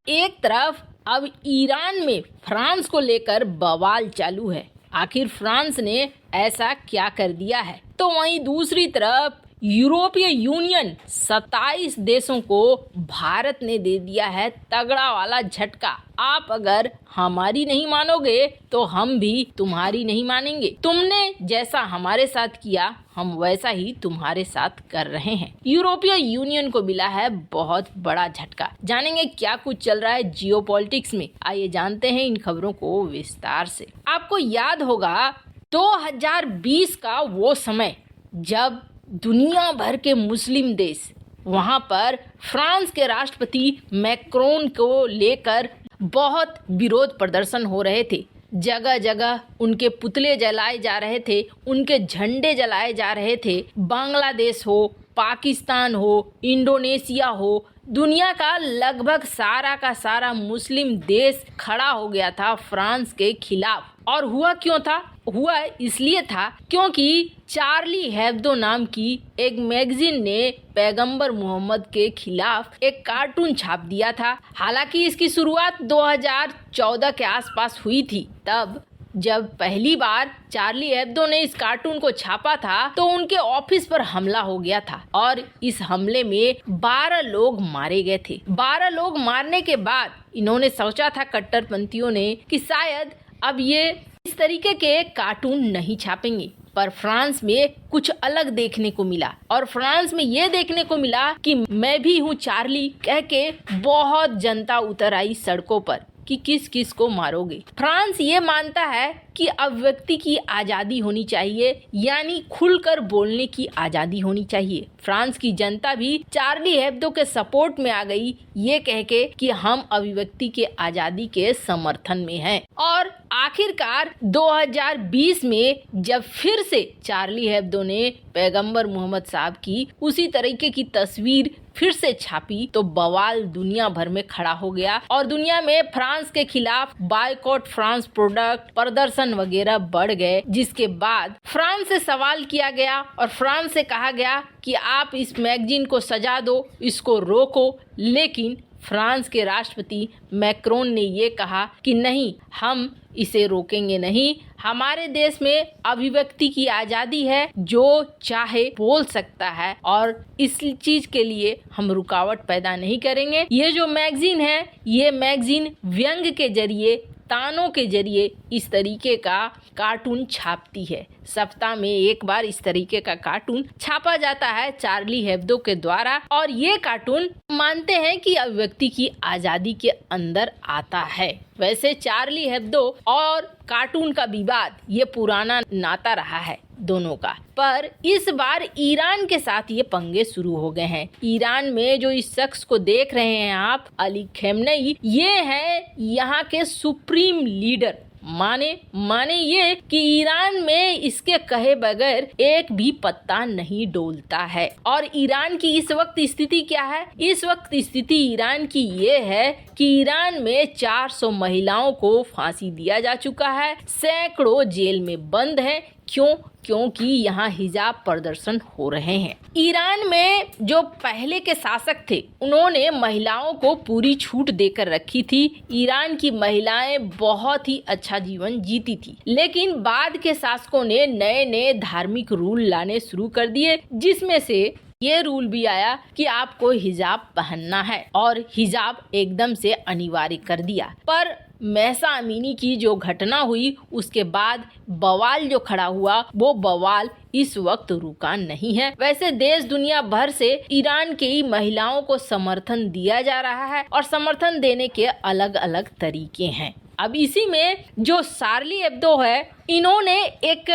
एक तरफ अब ईरान में फ्रांस को लेकर बवाल चालू है। आखिर फ्रांस ने ऐसा क्या कर दिया है? तो वहीं दूसरी तरफ यूरोपीय यूनियन 27 देशों को भारत ने दे दिया है तगड़ा वाला झटका। आप अगर हमारी नहीं मानोगे तो हम भी तुम्हारी नहीं मानेंगे। तुमने जैसा हमारे साथ किया हम वैसा ही तुम्हारे साथ कर रहे हैं। यूरोपीय यूनियन को मिला है बहुत बड़ा झटका। जानेंगे क्या कुछ चल रहा है जियोपॉलिटिक्स में। आइए जानते हैं इन खबरों को विस्तार से। आपको याद होगा 2020 का वो समय जब दुनिया भर के मुस्लिम देश वहां पर फ्रांस के राष्ट्रपति मैक्रोन को लेकर बहुत विरोध प्रदर्शन हो रहे थे। जगह जगह उनके पुतले जलाए जा रहे थे, उनके झंडे जलाए जा रहे थे। बांग्लादेश हो, पाकिस्तान हो, इंडोनेशिया हो, दुनिया का लगभग सारा का सारा मुस्लिम देश खड़ा हो गया था फ्रांस के खिलाफ। और हुआ क्यों था? हुआ इसलिए था क्योंकि चार्ली हेब्दो नाम की एक मैगजीन ने पैगंबर मोहम्मद के खिलाफ एक कार्टून छाप दिया था। हालांकि इसकी शुरुआत 2014 के आसपास हुई थी। तब जब पहली बार चार्ली हेब्दो ने इस कार्टून को छापा था तो उनके ऑफिस पर हमला हो गया था और इस हमले में 12 लोग मारे गए थे। 12 लोग मारने के बाद इन्होंने सोचा था कट्टरपंथियों ने कि शायद अब ये इस तरीके के कार्टून नहीं छापेंगे। पर फ्रांस में कुछ अलग देखने को मिला और फ्रांस में ये देखने को मिला कि मैं भी हूँ चार्ली कह के बहुत जनता उतर आई सड़कों पर कि किस किस को मारोगे। फ्रांस ये मानता है कि अभिव्यक्ति की आज़ादी होनी चाहिए, यानी खुलकर बोलने की आज़ादी होनी चाहिए। फ्रांस की जनता भी चार्ली हेब्दो के सपोर्ट में आ गई, ये कह के कि हम अभिव्यक्ति के आज़ादी के समर्थन में हैं। और आखिरकार 2020 में जब फिर से चार्ली हेब्दो ने पैगंबर मोहम्मद साहब की उसी तरीके की तस्वीर फिर से छापी तो बवाल दुनिया भर में खड़ा हो गया और दुनिया में फ्रांस के खिलाफ बायकॉट फ्रांस प्रोडक्ट प्रदर्शन वगैरह बढ़ गए। जिसके बाद फ्रांस से सवाल किया गया और फ्रांस से कहा गया कि आप इस मैगजीन को सजा दो, इसको रोको। लेकिन फ्रांस के राष्ट्रपति मैक्रोन ने ये कहा कि नहीं, हम इसे रोकेंगे नहीं। हमारे देश में अभिव्यक्ति की आज़ादी है, जो चाहे बोल सकता है और इस चीज के लिए हम रुकावट पैदा नहीं करेंगे। ये जो मैगजीन है, ये मैगजीन व्यंग के जरिए, तानों के जरिए इस तरीके का कार्टून छापती है। सप्ताह में एक बार इस तरीके का कार्टून छापा जाता है चार्ली हेब्दो के द्वारा और ये कार्टून मानते हैं कि अभिव्यक्ति की आज़ादी के अंदर आता है। वैसे चार्ली हेब्दो और कार्टून का विवाद ये पुराना नाता रहा है दोनों का, पर इस बार ईरान के साथ ये पंगे शुरू हो गए हैं। ईरान में जो इस शख्स को देख रहे हैं आप, अली खamenei, ये हैं यहाँ के सुप्रीम लीडर। माने ये कि ईरान में इसके कहे बगैर एक भी पत्ता नहीं डोलता है। और ईरान की इस वक्त स्थिति क्या है? इस वक्त स्थिति ईरान की ये है कि ईरान में 400 महिलाओं को फांसी दिया जा चुका है, सैकड़ों जेल में बंद हैं। क्यों? क्योंकि यहाँ हिजाब प्रदर्शन हो रहे हैं। ईरान में जो पहले के शासक थे उन्होंने महिलाओं को पूरी छूट देकर रखी थी। ईरान की महिलाएं बहुत ही अच्छा जीवन जीती थी, लेकिन बाद के शासकों ने नए नए धार्मिक रूल लाने शुरू कर दिए, जिसमें से ये रूल भी आया कि आपको हिजाब पहनना है और हिजाब एकदम से अनिवार्य कर दिया। पर महसा अमीनी की जो घटना हुई उसके बाद बवाल जो खड़ा हुआ, वो बवाल इस वक्त रुका नहीं है। वैसे देश दुनिया भर से ईरान के ही महिलाओं को समर्थन दिया जा रहा है और समर्थन देने के अलग अलग तरीके हैं। अब इसी में जो चार्ली हेब्दो है, इन्होंने एक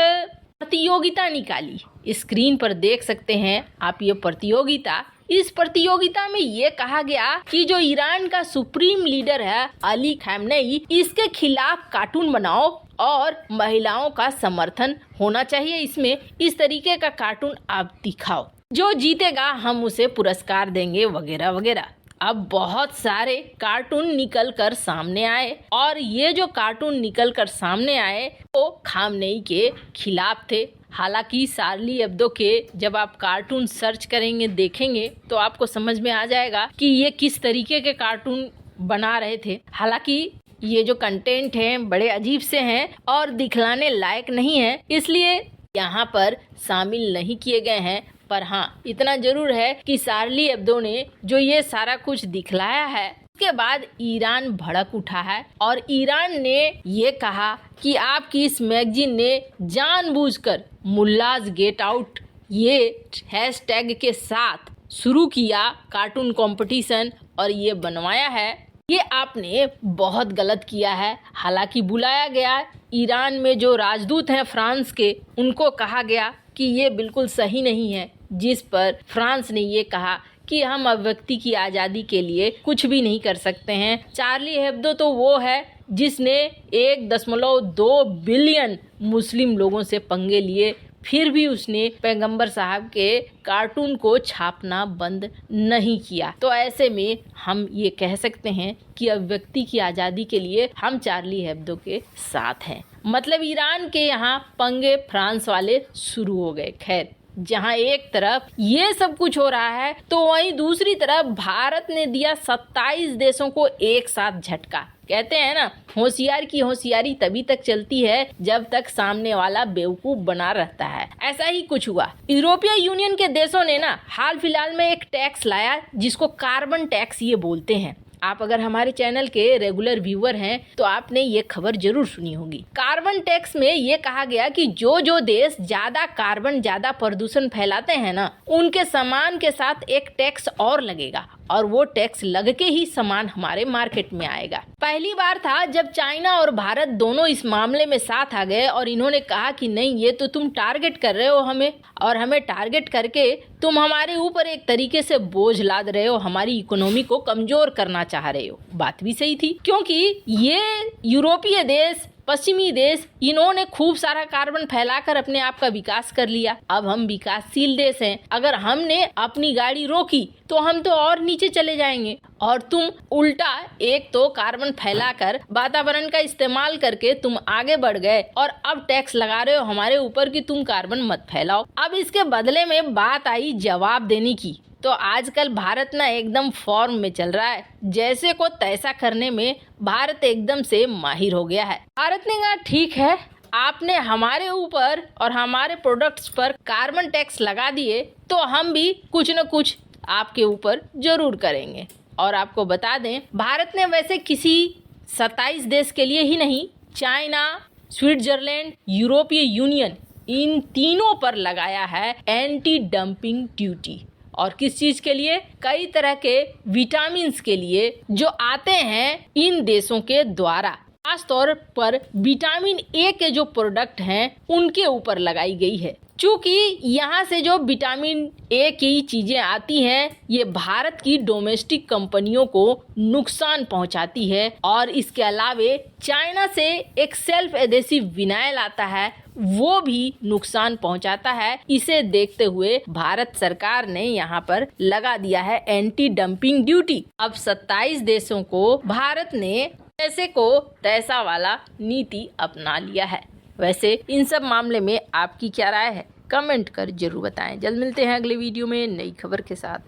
प्रतियोगिता निकाली। स्क्रीन पर देख सकते हैं आप ये प्रतियोगिता। इस प्रतियोगिता में ये कहा गया कि जो ईरान का सुप्रीम लीडर है अली खamenei, इसके खिलाफ कार्टून बनाओ और महिलाओं का समर्थन होना चाहिए इसमें। इस तरीके का कार्टून आप दिखाओ, जो जीतेगा हम उसे पुरस्कार देंगे वगैरह वगैरह। अब बहुत सारे कार्टून निकल कर सामने आए और ये जो कार्टून निकल कर सामने आए वो खamenei के खिलाफ थे। हालांकि चार्ली हेब्दो के जब आप कार्टून सर्च करेंगे, देखेंगे तो आपको समझ में आ जाएगा कि ये किस तरीके के कार्टून बना रहे थे। हालांकि ये जो कंटेंट हैं बड़े अजीब से हैं और दिखलाने लायक नहीं है, इसलिए यहाँ पर शामिल नहीं किए गए हैं। पर हाँ, इतना जरूर है कि शार्ली एब्दो ने जो ये सारा कुछ दिखलाया है, उसके बाद ईरान भड़क उठा है और ईरान ने ये कहा कि आपकी इस मैगजीन ने जानबूझकर मुल्लाज गेट आउट ये हैशटैग के साथ शुरू किया कार्टून कंपटीशन और ये बनवाया है, ये आपने बहुत गलत किया है। हालांकि बुलाया गया ईरान में जो राजदूत हैं फ्रांस के, उनको कहा गया कि ये बिल्कुल सही नहीं है, जिस पर फ्रांस ने ये कहा कि हम अभिव्यक्ति की आज़ादी के लिए कुछ भी नहीं कर सकते हैं। चार्ली हेब्दो तो वो है जिसने 1.2 बिलियन मुस्लिम लोगों से पंगे लिए, फिर भी उसने पैगंबर साहब के कार्टून को छापना बंद नहीं किया। तो ऐसे में हम ये कह सकते हैं कि अभिव्यक्ति की आज़ादी के लिए हम चार्ली हेब्दो के साथ हैं। मतलब ईरान के यहाँ पंगे फ्रांस वाले शुरू हो गए। खैर, जहाँ एक तरफ ये सब कुछ हो रहा है तो वहीं दूसरी तरफ भारत ने दिया 27 देशों को एक साथ झटका। कहते हैं ना, होशियार की होशियारी तभी तक चलती है जब तक सामने वाला बेवकूफ बना रहता है। ऐसा ही कुछ हुआ। यूरोपीय यूनियन के देशों ने ना हाल फिलहाल में एक टैक्स लाया जिसको कार्बन टैक्स ये बोलते हैं। आप अगर हमारे चैनल के रेगुलर व्यूअर हैं तो आपने ये खबर जरूर सुनी होगी। कार्बन टैक्स में ये कहा गया कि जो देश ज्यादा कार्बन, ज्यादा प्रदूषण फैलाते हैं ना, उनके सामान के साथ एक टैक्स और लगेगा और वो टैक्स लग के ही सामान हमारे मार्केट में आएगा। पहली बार था जब चाइना और भारत दोनों इस मामले में साथ आ गए और इन्होंने कहा कि नहीं, ये तो तुम टारगेट कर रहे हो हमें, और हमें टारगेट करके तुम हमारे ऊपर एक तरीके से बोझ लाद रहे हो, हमारी इकोनॉमी को कमजोर करना चाह रहे हो। बात भी सही थी, क्योंकि ये यूरोपीय देश, पश्चिमी देश, इन्होंने खूब सारा कार्बन फैलाकर अपने आप का विकास कर लिया। अब हम विकासशील देश हैं, अगर हमने अपनी गाड़ी रोकी तो हम तो और नीचे चले जाएंगे, और तुम उल्टा एक तो कार्बन फैलाकर वातावरण का इस्तेमाल करके तुम आगे बढ़ गए और अब टैक्स लगा रहे हो हमारे ऊपर कि तुम कार्बन मत फैलाओ। अब इसके बदले में बात आई जवाब देने की। तो आजकल भारत ना एकदम फॉर्म में चल रहा है, जैसे को तैसा करने में भारत एकदम से माहिर हो गया है। भारत ने कहा ठीक है, आपने हमारे ऊपर और हमारे प्रोडक्ट्स पर कार्बन टैक्स लगा दिए तो हम भी कुछ न कुछ आपके ऊपर जरूर करेंगे। और आपको बता दें, भारत ने वैसे किसी 27 देश के लिए ही नहीं, चाइना, स्विट्जरलैंड, यूरोपीय यूनियन, इन तीनों पर लगाया है एंटी डंपिंग ड्यूटी। और किस चीज के लिए? कई तरह के विटामिन के लिए जो आते हैं इन देशों के द्वारा। खास तौर पर विटामिन ए के जो प्रोडक्ट हैं उनके ऊपर लगाई गई है। चूंकि यहाँ से जो विटामिन ए की चीजें आती हैं ये भारत की डोमेस्टिक कंपनियों को नुकसान पहुँचाती है, और इसके अलावे चाइना से एक सेल्फ एडेसिव विनाइल आता है, वो भी नुकसान पहुंचाता है। इसे देखते हुए भारत सरकार ने यहाँ पर लगा दिया है एंटी डंपिंग ड्यूटी। अब 27 देशों को भारत ने ऐसे को तैसा वाला नीति अपना लिया है। वैसे इन सब मामले में आपकी क्या राय है? कमेंट कर जरूर बताएं। जल्द मिलते हैं अगले वीडियो में नई खबर के साथ।